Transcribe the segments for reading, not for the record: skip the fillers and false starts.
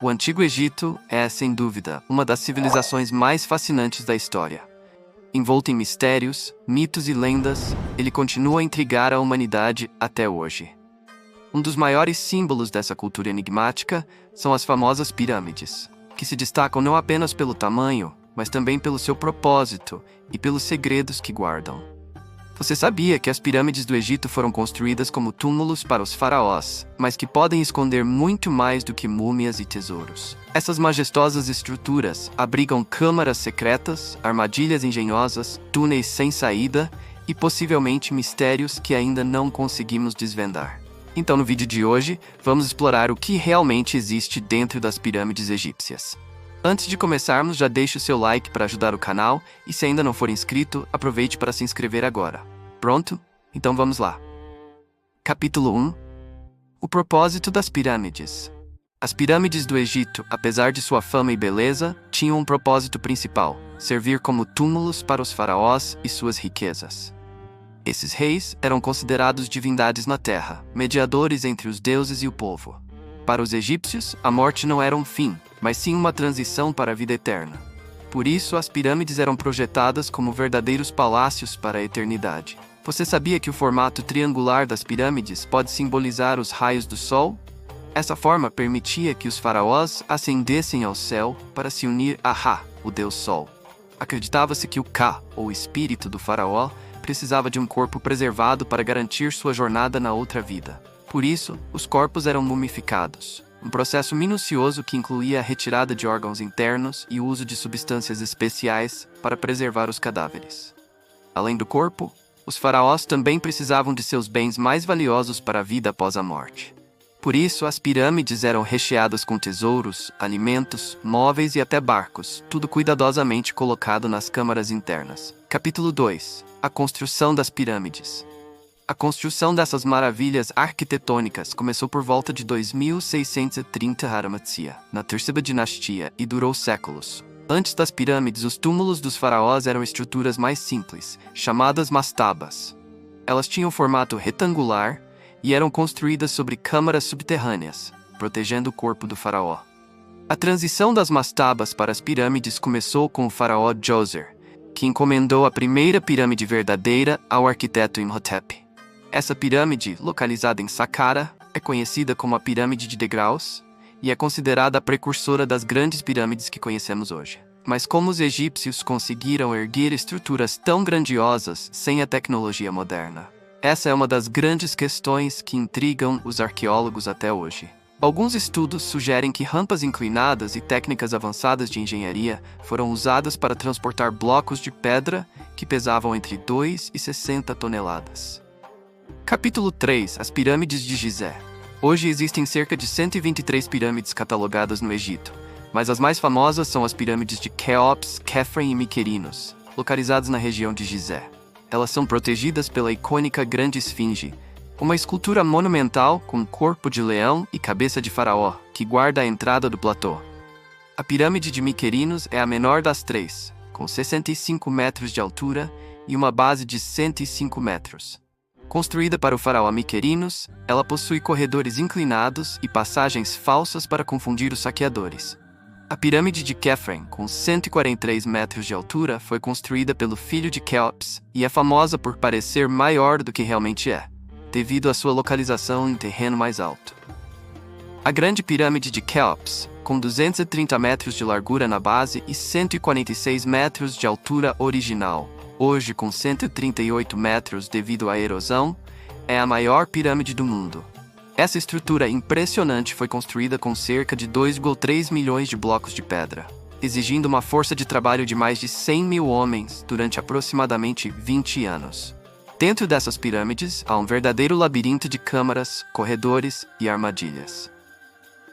O Antigo Egito é, sem dúvida, uma das civilizações mais fascinantes da história. Envolto em mistérios, mitos e lendas, ele continua a intrigar a humanidade até hoje. Um dos maiores símbolos dessa cultura enigmática são as famosas pirâmides, que se destacam não apenas pelo tamanho, mas também pelo seu propósito e pelos segredos que guardam. Você sabia que as pirâmides do Egito foram construídas como túmulos para os faraós, mas que podem esconder muito mais do que múmias e tesouros? Essas majestosas estruturas abrigam câmaras secretas, armadilhas engenhosas, túneis sem saída e possivelmente mistérios que ainda não conseguimos desvendar. Então, no vídeo de hoje, vamos explorar o que realmente existe dentro das pirâmides egípcias. Antes de começarmos, já deixe o seu like para ajudar o canal e se ainda não for inscrito, aproveite para se inscrever agora. Pronto? Então vamos lá. Capítulo 1. O propósito das pirâmides. As pirâmides do Egito, apesar de sua fama e beleza, tinham um propósito principal: servir como túmulos para os faraós e suas riquezas. Esses reis eram considerados divindades na terra, mediadores entre os deuses e o povo. Para os egípcios, a morte não era um fim, mas sim uma transição para a vida eterna. Por isso, as pirâmides eram projetadas como verdadeiros palácios para a eternidade. Você sabia que o formato triangular das pirâmides pode simbolizar os raios do sol? Essa forma permitia que os faraós ascendessem ao céu para se unir a Ra, o deus sol. Acreditava-se que o Ka, ou espírito do faraó, precisava de um corpo preservado para garantir sua jornada na outra vida. Por isso, os corpos eram mumificados, um processo minucioso que incluía a retirada de órgãos internos e o uso de substâncias especiais para preservar os cadáveres. Além do corpo, os faraós também precisavam de seus bens mais valiosos para a vida após a morte. Por isso, as pirâmides eram recheadas com tesouros, alimentos, móveis e até barcos, tudo cuidadosamente colocado nas câmaras internas. Capítulo 2. A construção das pirâmides. A construção dessas maravilhas arquitetônicas começou por volta de 2630 Haramatia, na terceira dinastia, e durou séculos. Antes das pirâmides, os túmulos dos faraós eram estruturas mais simples, chamadas mastabas. Elas tinham formato retangular e eram construídas sobre câmaras subterrâneas, protegendo o corpo do faraó. A transição das mastabas para as pirâmides começou com o faraó Djoser, que encomendou a primeira pirâmide verdadeira ao arquiteto Imhotep. Essa pirâmide, localizada em Saqqara, é conhecida como a Pirâmide de Degraus e é considerada a precursora das grandes pirâmides que conhecemos hoje. Mas como os egípcios conseguiram erguer estruturas tão grandiosas sem a tecnologia moderna? Essa é uma das grandes questões que intrigam os arqueólogos até hoje. Alguns estudos sugerem que rampas inclinadas e técnicas avançadas de engenharia foram usadas para transportar blocos de pedra que pesavam entre 2 e 60 toneladas. Capítulo 3. As pirâmides de Gizé. Hoje existem cerca de 123 pirâmides catalogadas no Egito, mas as mais famosas são as pirâmides de Quéops, Khafre e Mycerinos, localizadas na região de Gizé. Elas são protegidas pela icônica Grande Esfinge, uma escultura monumental com corpo de leão e cabeça de faraó, que guarda a entrada do platô. A pirâmide de Mycerinos é a menor das três, com 65 metros de altura e uma base de 105 metros. Construída para o faraó Mycerinos, ela possui corredores inclinados e passagens falsas para confundir os saqueadores. A pirâmide de Khafre, com 143 metros de altura, foi construída pelo filho de Quéops e é famosa por parecer maior do que realmente é, devido à sua localização em terreno mais alto. A Grande Pirâmide de Quéops, com 230 metros de largura na base e 146 metros de altura original, hoje com 138 metros devido à erosão, é a maior pirâmide do mundo. Essa estrutura impressionante foi construída com cerca de 2,3 milhões de blocos de pedra, exigindo uma força de trabalho de mais de 100 mil homens durante aproximadamente 20 anos. Dentro dessas pirâmides, há um verdadeiro labirinto de câmaras, corredores e armadilhas.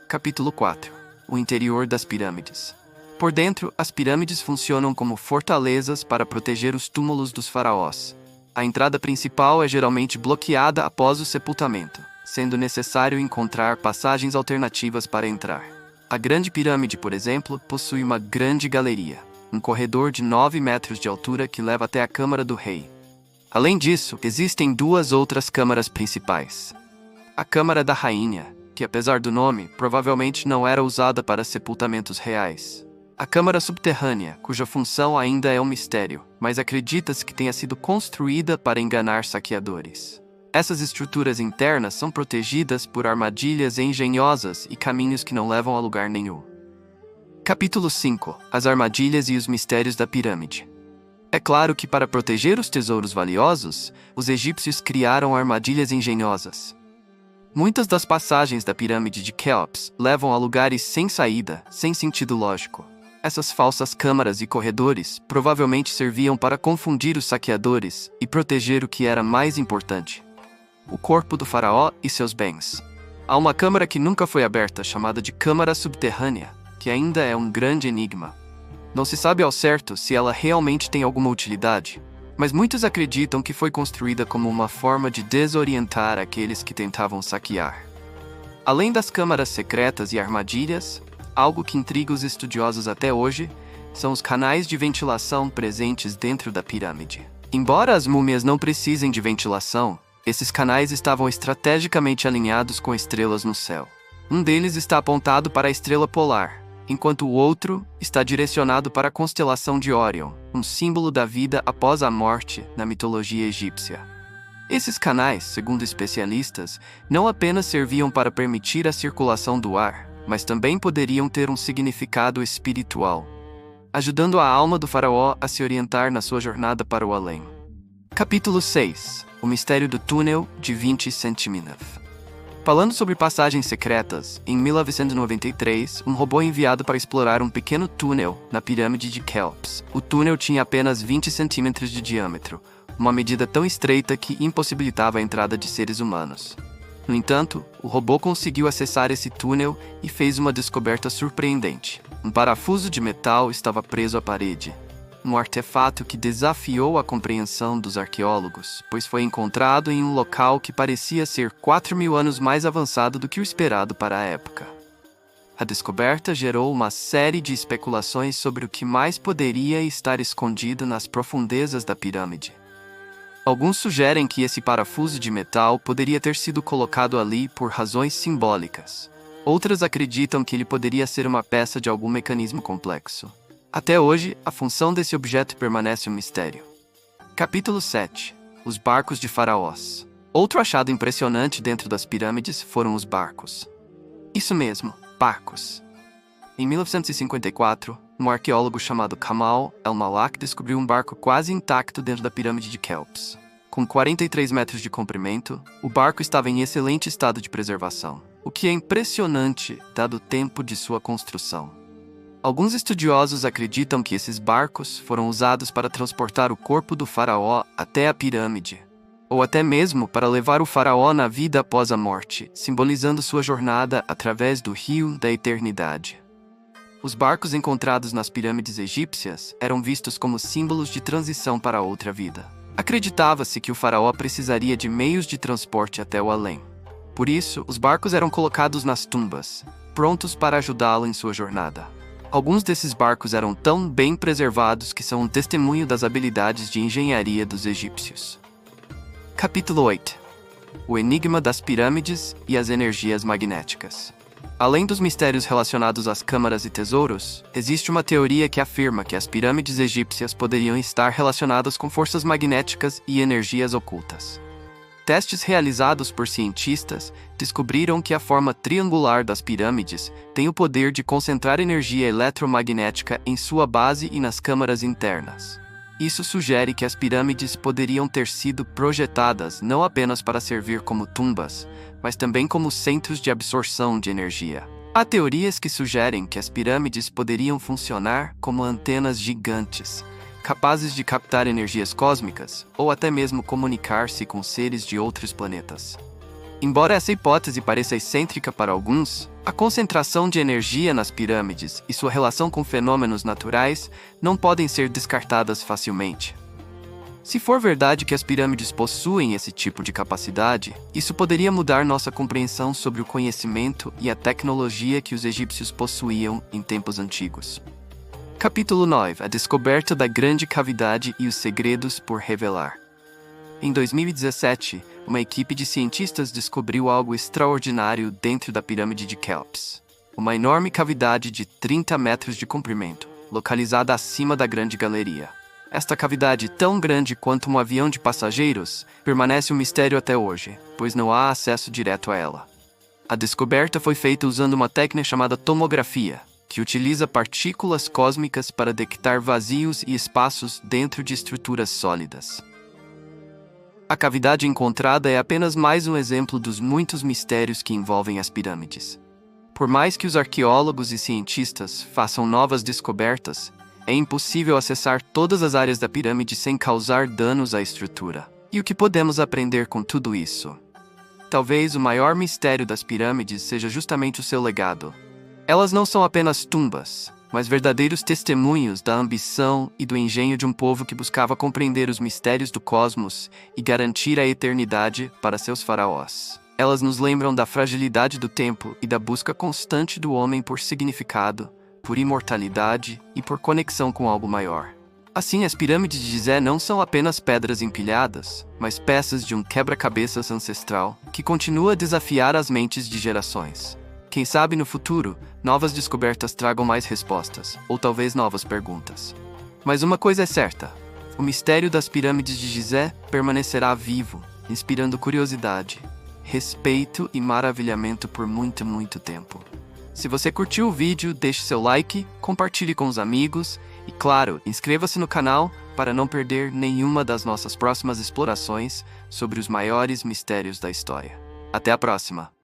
Capítulo 4. O interior das pirâmides. Por dentro, as pirâmides funcionam como fortalezas para proteger os túmulos dos faraós. A entrada principal é geralmente bloqueada após o sepultamento, sendo necessário encontrar passagens alternativas para entrar. A Grande Pirâmide, por exemplo, possui uma grande galeria, um corredor de 9 metros de altura que leva até a Câmara do Rei. Além disso, existem duas outras câmaras principais. A Câmara da Rainha, que apesar do nome, provavelmente não era usada para sepultamentos reais. A câmara subterrânea, cuja função ainda é um mistério, mas acredita-se que tenha sido construída para enganar saqueadores. Essas estruturas internas são protegidas por armadilhas engenhosas e caminhos que não levam a lugar nenhum. Capítulo 5. As armadilhas e os mistérios da pirâmide. É claro que para proteger os tesouros valiosos, os egípcios criaram armadilhas engenhosas. Muitas das passagens da pirâmide de Quéops levam a lugares sem saída, sem sentido lógico. Essas falsas câmaras e corredores provavelmente serviam para confundir os saqueadores e proteger o que era mais importante: o corpo do faraó e seus bens. Há uma câmara que nunca foi aberta, chamada de Câmara Subterrânea, que ainda é um grande enigma. Não se sabe ao certo se ela realmente tem alguma utilidade, mas muitos acreditam que foi construída como uma forma de desorientar aqueles que tentavam saquear. Além das câmaras secretas e armadilhas, algo que intriga os estudiosos até hoje são os canais de ventilação presentes dentro da pirâmide. Embora as múmias não precisem de ventilação, esses canais estavam estrategicamente alinhados com estrelas no céu. Um deles está apontado para a estrela polar, enquanto o outro está direcionado para a constelação de Órion, um símbolo da vida após a morte na mitologia egípcia. Esses canais, segundo especialistas, não apenas serviam para permitir a circulação do ar, mas também poderiam ter um significado espiritual, ajudando a alma do faraó a se orientar na sua jornada para o além. Capítulo 6. O mistério do túnel de 20 centímetros. Falando sobre passagens secretas, em 1993, um robô enviado para explorar um pequeno túnel na pirâmide de Quéops. O túnel tinha apenas 20 centímetros de diâmetro, uma medida tão estreita que impossibilitava a entrada de seres humanos. No entanto, o robô conseguiu acessar esse túnel e fez uma descoberta surpreendente. Um parafuso de metal estava preso à parede. Um artefato que desafiou a compreensão dos arqueólogos, pois foi encontrado em um local que parecia ser 4.000 anos mais avançado do que o esperado para a época. A descoberta gerou uma série de especulações sobre o que mais poderia estar escondido nas profundezas da pirâmide. Alguns sugerem que esse parafuso de metal poderia ter sido colocado ali por razões simbólicas. Outras acreditam que ele poderia ser uma peça de algum mecanismo complexo. Até hoje, a função desse objeto permanece um mistério. Capítulo 7. Os barcos de faraós. Outro achado impressionante dentro das pirâmides foram os barcos. Isso mesmo, barcos. Em 1954, um arqueólogo chamado Kamal El-Malak descobriu um barco quase intacto dentro da pirâmide de Quéops. Com 43 metros de comprimento, o barco estava em excelente estado de preservação, o que é impressionante dado o tempo de sua construção. Alguns estudiosos acreditam que esses barcos foram usados para transportar o corpo do faraó até a pirâmide, ou até mesmo para levar o faraó na vida após a morte, simbolizando sua jornada através do rio da eternidade. Os barcos encontrados nas pirâmides egípcias eram vistos como símbolos de transição para outra vida. Acreditava-se que o faraó precisaria de meios de transporte até o além. Por isso, os barcos eram colocados nas tumbas, prontos para ajudá-lo em sua jornada. Alguns desses barcos eram tão bem preservados que são um testemunho das habilidades de engenharia dos egípcios. Capítulo 8. O enigma das pirâmides e as energias magnéticas. Além dos mistérios relacionados às câmaras e tesouros, existe uma teoria que afirma que as pirâmides egípcias poderiam estar relacionadas com forças magnéticas e energias ocultas. Testes realizados por cientistas descobriram que a forma triangular das pirâmides tem o poder de concentrar energia eletromagnética em sua base e nas câmaras internas. Isso sugere que as pirâmides poderiam ter sido projetadas não apenas para servir como tumbas, mas também como centros de absorção de energia. Há teorias que sugerem que as pirâmides poderiam funcionar como antenas gigantes, capazes de captar energias cósmicas ou até mesmo comunicar-se com seres de outros planetas. Embora essa hipótese pareça excêntrica para alguns, a concentração de energia nas pirâmides e sua relação com fenômenos naturais não podem ser descartadas facilmente. Se for verdade que as pirâmides possuem esse tipo de capacidade, isso poderia mudar nossa compreensão sobre o conhecimento e a tecnologia que os egípcios possuíam em tempos antigos. Capítulo 9. A descoberta da grande cavidade e os segredos por revelar. Em 2017, uma equipe de cientistas descobriu algo extraordinário dentro da pirâmide de Kéops. Uma enorme cavidade de 30 metros de comprimento, localizada acima da grande galeria. Esta cavidade, tão grande quanto um avião de passageiros, permanece um mistério até hoje, pois não há acesso direto a ela. A descoberta foi feita usando uma técnica chamada tomografia, que utiliza partículas cósmicas para detectar vazios e espaços dentro de estruturas sólidas. A cavidade encontrada é apenas mais um exemplo dos muitos mistérios que envolvem as pirâmides. Por mais que os arqueólogos e cientistas façam novas descobertas, é impossível acessar todas as áreas da pirâmide sem causar danos à estrutura. E o que podemos aprender com tudo isso? Talvez o maior mistério das pirâmides seja justamente o seu legado. Elas não são apenas tumbas, mas verdadeiros testemunhos da ambição e do engenho de um povo que buscava compreender os mistérios do cosmos e garantir a eternidade para seus faraós. Elas nos lembram da fragilidade do tempo e da busca constante do homem por significado, por imortalidade e por conexão com algo maior. Assim, as pirâmides de Gizé não são apenas pedras empilhadas, mas peças de um quebra-cabeças ancestral que continua a desafiar as mentes de gerações. Quem sabe no futuro, novas descobertas tragam mais respostas, ou talvez novas perguntas. Mas uma coisa é certa: o mistério das pirâmides de Gizé permanecerá vivo, inspirando curiosidade, respeito e maravilhamento por muito, muito tempo. Se você curtiu o vídeo, deixe seu like, compartilhe com os amigos e, claro, inscreva-se no canal para não perder nenhuma das nossas próximas explorações sobre os maiores mistérios da história. Até a próxima!